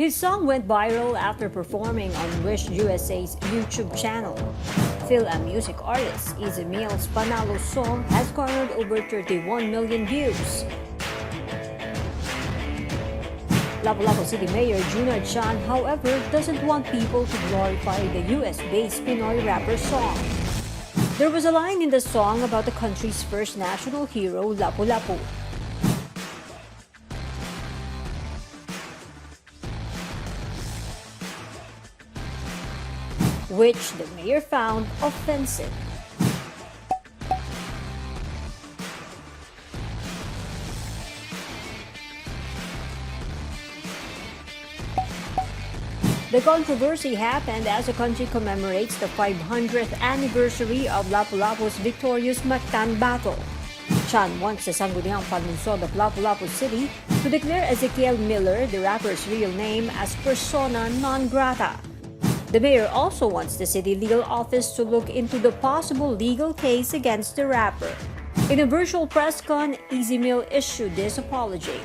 His song went viral after performing on Wish USA's YouTube channel. Phil and music artist Ininsulto's Panalo song has garnered over 31 million views. Lapu Lapu City Mayor Junard Chan, however, doesn't want people to glorify the US-based Pinoy rapper song. There was a line in the song about the country's first national hero, Lapu Lapu. Which the mayor found offensive. The controversy happened as the country commemorates the 500th anniversary of Lapu Lapu's victorious Mactan battle. Chan wants the sangguniang panunsod of Lapu Lapu City to declare Ezekiel Miller, the rapper's real name, as persona non grata. The mayor also wants the city legal office to look into the possible legal case against the rapper. In a virtual press con, Ininsulto issued this apology.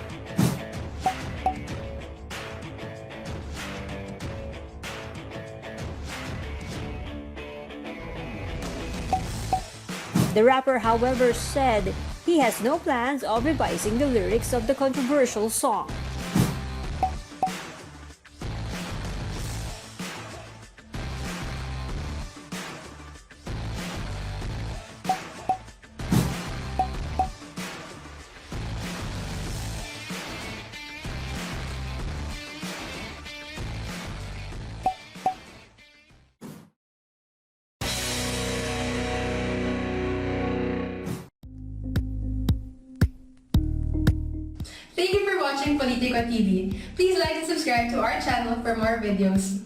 The rapper, however, said he has no plans of revising the lyrics of the controversial song. Thank you for watching Politiko TV. Please like and subscribe to our channel for more videos.